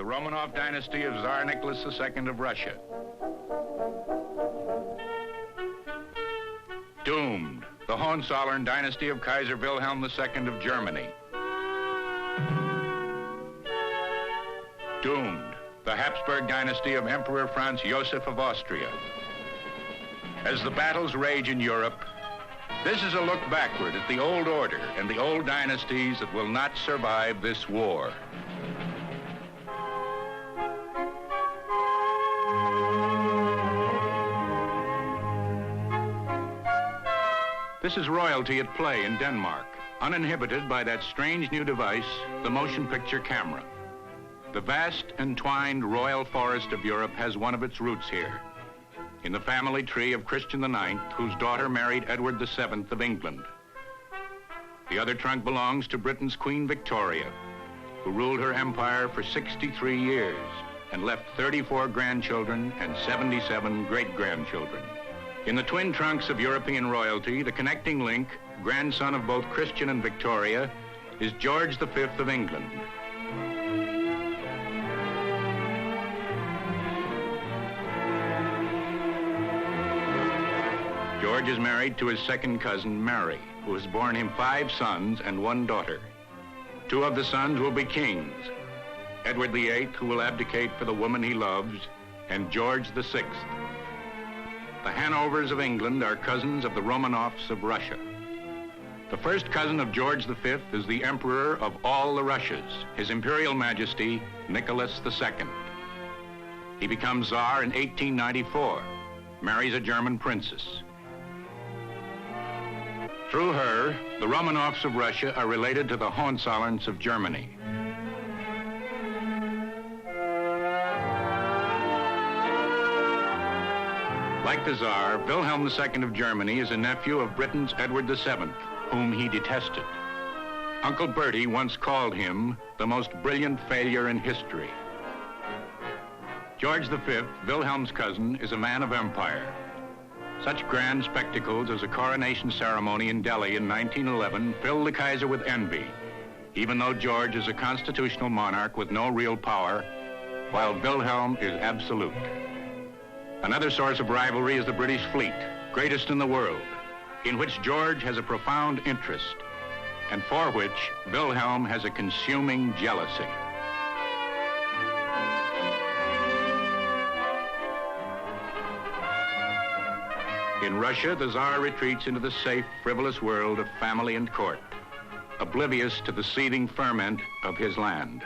Romanov dynasty of Tsar Nicholas II of Russia. Doomed, the Hohenzollern dynasty of Kaiser Wilhelm II of Germany. Doomed, the Habsburg dynasty of Emperor Franz Joseph of Austria. As the battles rage in Europe, this is a look backward at the old order and the old dynasties that will not survive this war. This is royalty at play in Denmark, uninhibited by that strange new device, the motion picture camera. The vast entwined royal forest of Europe has one of its roots here, in the family tree of Christian IX, whose daughter married Edward VII of England. The other trunk belongs to Britain's Queen Victoria, who ruled her empire for 63 years and left 34 grandchildren and 77 great-grandchildren. In the twin trunks of European royalty, the connecting link, grandson of both Christian and Victoria, is George V of England. George is married to his second cousin, Mary, who has borne him 5 sons and 1 daughter. 2 of the sons will be kings, Edward VIII, who will abdicate for the woman he loves, and George VI. The Hanovers of England are cousins of the Romanovs of Russia. The first cousin of George V is the Emperor of all the Russias, His Imperial Majesty, Nicholas II. He becomes Tsar in 1894, marries a German princess. Through her, the Romanovs of Russia are related to the Hohenzollerns of Germany. Like the Tsar, Wilhelm II of Germany is a nephew of Britain's Edward VII, whom he detested. Uncle Bertie once called him the most brilliant failure in history. George V, Wilhelm's cousin, is a man of empire. Such grand spectacles as a coronation ceremony in Delhi in 1911 fill the Kaiser with envy, even though George is a constitutional monarch with no real power, while Wilhelm is absolute. Another source of rivalry is the British fleet, greatest in the world, in which George has a profound interest, and for which Wilhelm has a consuming jealousy. In Russia, the Tsar retreats into the safe, frivolous world of family and court, oblivious to the seething ferment of his land.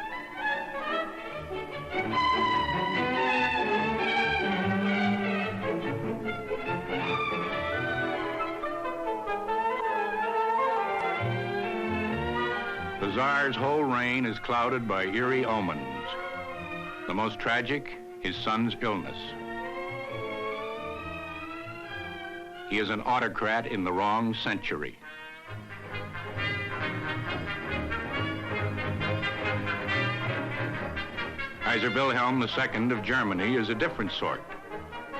The Tsar's whole reign is clouded by eerie omens. The most tragic, his son's illness. He is an autocrat in the wrong century. Kaiser Wilhelm II of Germany is a different sort.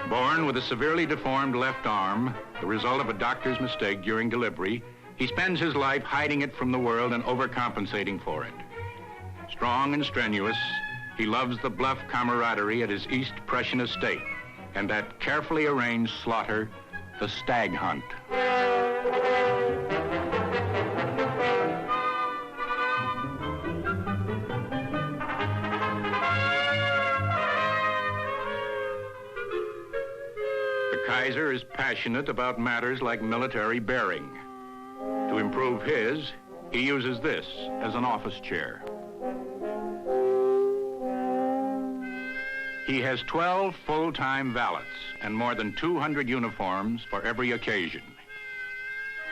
Born with a severely deformed left arm, the result of a doctor's mistake during delivery, he spends his life hiding it from the world and overcompensating for it. Strong and strenuous, he loves the bluff camaraderie at his East Prussian estate and that carefully arranged slaughter, the stag hunt. The Kaiser is passionate about matters like military bearing. To improve his, he uses this as an office chair. He has 12 full-time valets and more than 200 uniforms for every occasion.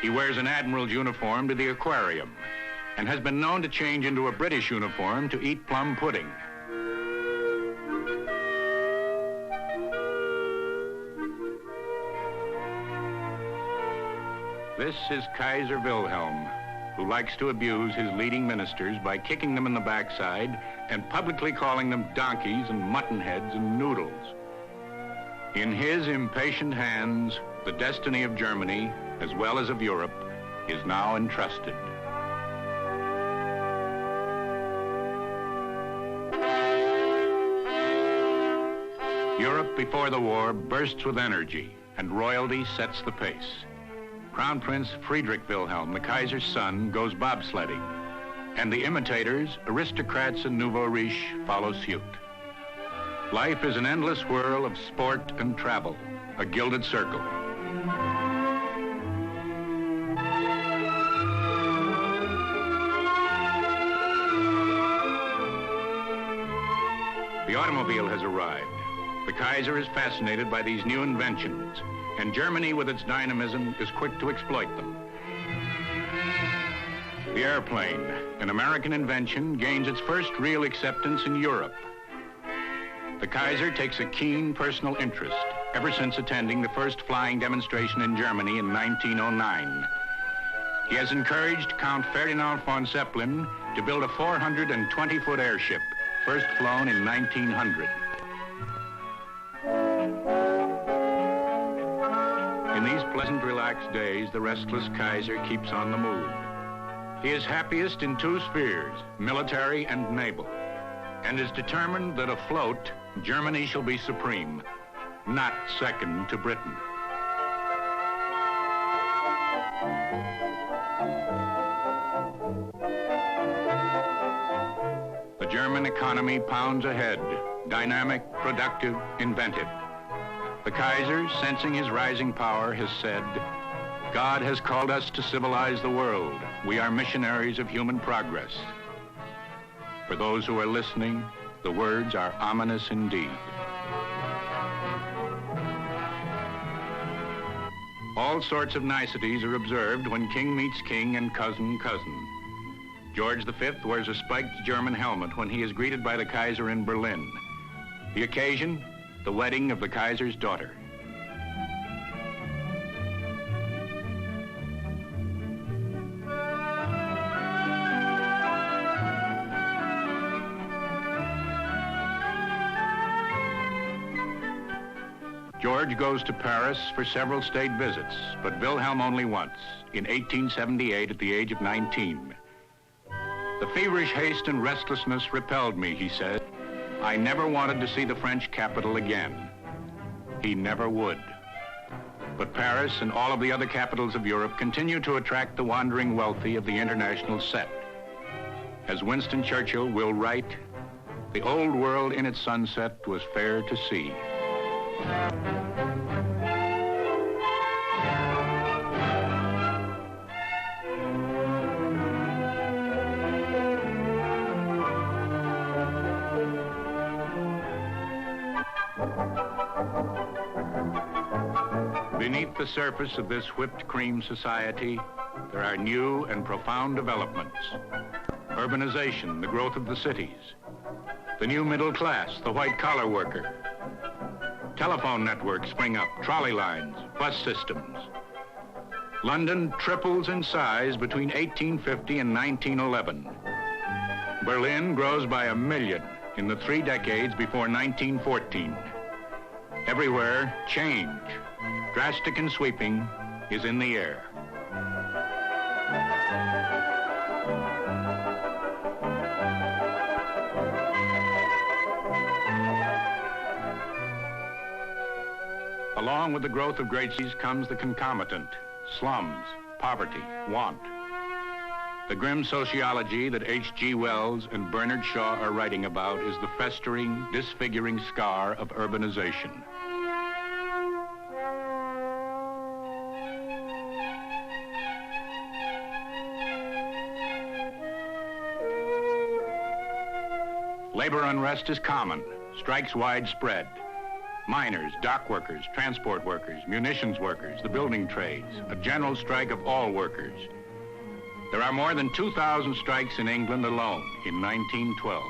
He wears an admiral's uniform to the aquarium and has been known to change into a British uniform to eat plum pudding. This is Kaiser Wilhelm, who likes to abuse his leading ministers by kicking them in the backside and publicly calling them donkeys and muttonheads and noodles. In his impatient hands, the destiny of Germany, as well as of Europe, is now entrusted. Europe before the war bursts with energy, and royalty sets the pace. Crown Prince Friedrich Wilhelm, the Kaiser's son, goes bobsledding, and the imitators, aristocrats and nouveau riche, follow suit. Life is an endless whirl of sport and travel, a gilded circle. The automobile has arrived. The Kaiser is fascinated by these new inventions, and Germany, with its dynamism, is quick to exploit them. The airplane, an American invention, gains its first real acceptance in Europe. The Kaiser takes a keen personal interest ever since attending the first flying demonstration in Germany in 1909. He has encouraged Count Ferdinand von Zeppelin to build a 420-foot airship, first flown in 1900. In these pleasant, relaxed days, the restless Kaiser keeps on the move. He is happiest in two spheres, military and naval, and is determined that afloat, Germany shall be supreme, not second to Britain. The German economy pounds ahead, dynamic, productive, inventive. The Kaiser, sensing his rising power, has said, "God has called us to civilize the world. We are missionaries of human progress." For those who are listening, the words are ominous indeed. All sorts of niceties are observed when king meets king and cousin cousin. George V wears a spiked German helmet when he is greeted by the Kaiser in Berlin. The occasion, the wedding of the Kaiser's daughter. George goes to Paris for several state visits, but Wilhelm only once, in 1878 at the age of 19. "The feverish haste and restlessness repelled me," he said. "I never wanted to see the French capital again." He never would. But Paris and all of the other capitals of Europe continue to attract the wandering wealthy of the international set. As Winston Churchill will write, "The old world in its sunset was fair to see." Beneath the surface of this whipped cream society, there are new and profound developments. Urbanization, the growth of the cities. The new middle class, the white-collar worker. Telephone networks spring up, trolley lines, bus systems. London triples in size between 1850 and 1911. Berlin grows by 1 million in the 3 decades before 1914. Everywhere, change, drastic and sweeping, is in the air. Along with the growth of great cities comes the concomitant, slums, poverty, want. The grim sociology that H.G. Wells and Bernard Shaw are writing about is the festering, disfiguring scar of urbanization. Labor unrest is common, strikes widespread. Miners, dock workers, transport workers, munitions workers, the building trades, a general strike of all workers. There are more than 2,000 strikes in England alone in 1912.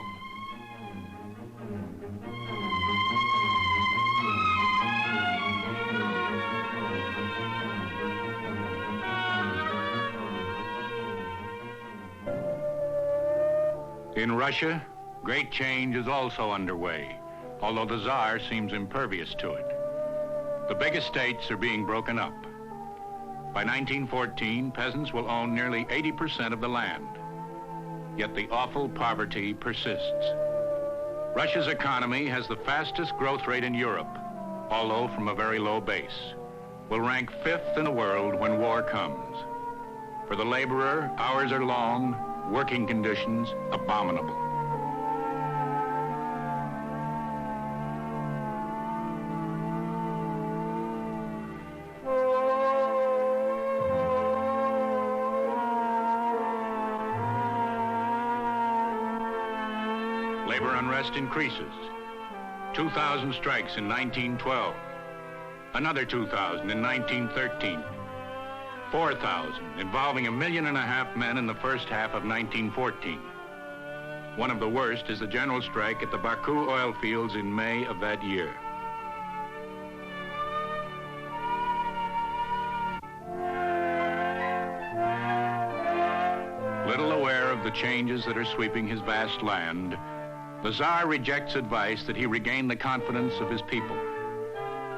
In Russia, great change is also underway, although the Tsar seems impervious to it. The big estates are being broken up. By 1914, peasants will own nearly 80% of the land. Yet the awful poverty persists. Russia's economy has the fastest growth rate in Europe, although from a very low base. Will rank 5th in the world when war comes. For the laborer, hours are long, working conditions abominable. Labor unrest increases. 2,000 strikes in 1912. Another 2,000 in 1913. 4,000, involving 1.5 million men in the first half of 1914. One of the worst is the general strike at the Baku oil fields in May of that year. Little aware of the changes that are sweeping his vast land, the Tsar rejects advice that he regain the confidence of his people.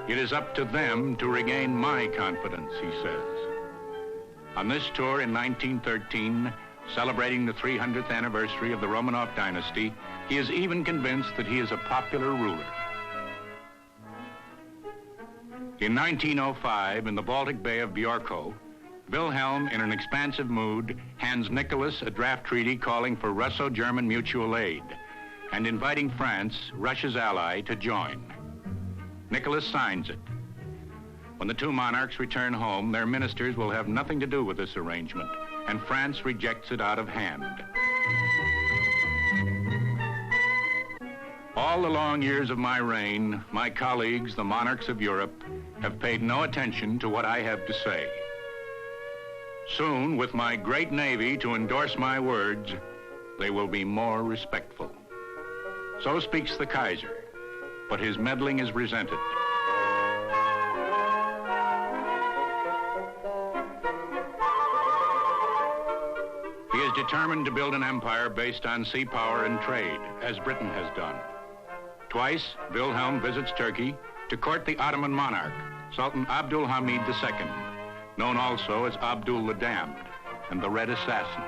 It is up to them to regain my confidence, he says. On this tour in 1913, celebrating the 300th anniversary of the Romanov dynasty, he is even convinced that he is a popular ruler. In 1905, in the Baltic Bay of Bjorko, Wilhelm, in an expansive mood, hands Nicholas a draft treaty calling for Russo-German mutual aid and inviting France, Russia's ally, to join. Nicholas signs it. When the two monarchs return home, their ministers will have nothing to do with this arrangement, and France rejects it out of hand. All the long years of my reign, my colleagues, the monarchs of Europe, have paid no attention to what I have to say. Soon, with my great navy to endorse my words, they will be more respectful. So speaks the Kaiser, but his meddling is resented. He is determined to build an empire based on sea power and trade, as Britain has done. Twice, Wilhelm visits Turkey to court the Ottoman monarch, Sultan Abdul Hamid II, known also as Abdul the Damned and the Red Assassin.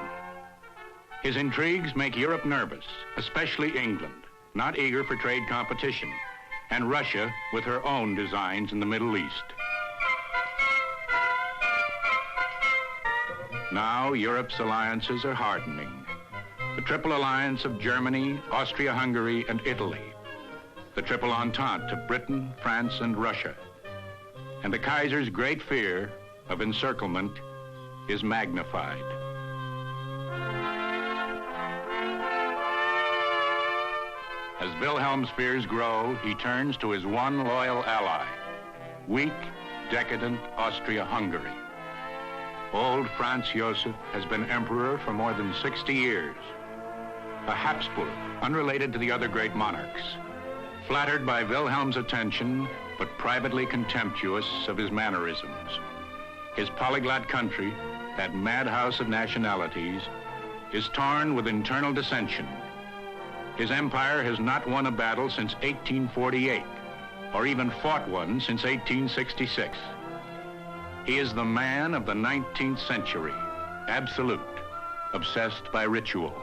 His intrigues make Europe nervous, especially England, not eager for trade competition, and Russia with her own designs in the Middle East. Now, Europe's alliances are hardening. The Triple Alliance of Germany, Austria-Hungary, and Italy. The Triple Entente of Britain, France, and Russia. And the Kaiser's great fear of encirclement is magnified. As Wilhelm's fears grow, he turns to his one loyal ally, weak, decadent Austria-Hungary. Old Franz Joseph has been emperor for more than 60 years. A Habsburg, unrelated to the other great monarchs. Flattered by Wilhelm's attention, but privately contemptuous of his mannerisms. His polyglot country, that madhouse of nationalities, is torn with internal dissension. His empire has not won a battle since 1848, or even fought one since 1866. He is the man of the 19th century, absolute, obsessed by ritual.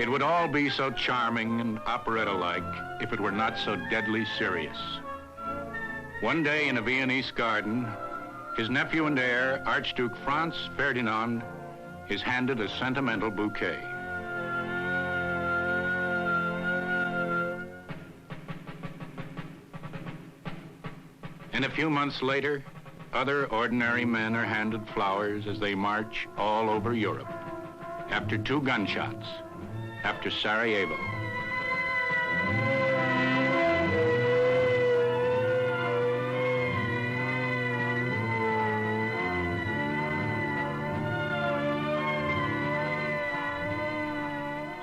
It would all be so charming and operetta-like if it were not so deadly serious. One day in a Viennese garden, his nephew and heir, Archduke Franz Ferdinand, is handed a sentimental bouquet. And a few months later, other ordinary men are handed flowers as they march all over Europe. After 2 gunshots, after Sarajevo.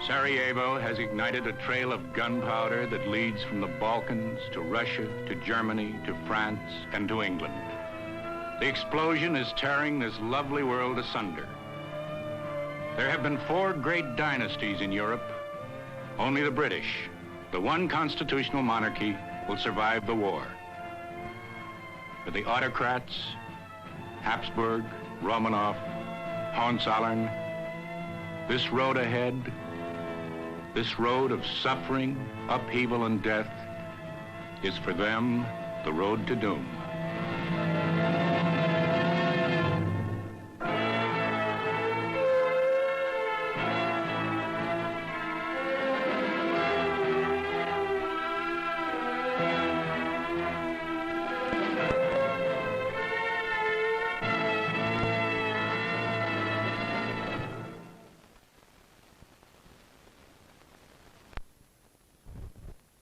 Sarajevo has ignited a trail of gunpowder that leads from the Balkans to Russia, to Germany, to France, and to England. The explosion is tearing this lovely world asunder. There have been 4 great dynasties in Europe. Only the British, the one constitutional monarchy, will survive the war. For the autocrats, Habsburg, Romanov, Hohenzollern, this road ahead This road of suffering, upheaval, and death is for them the road to doom.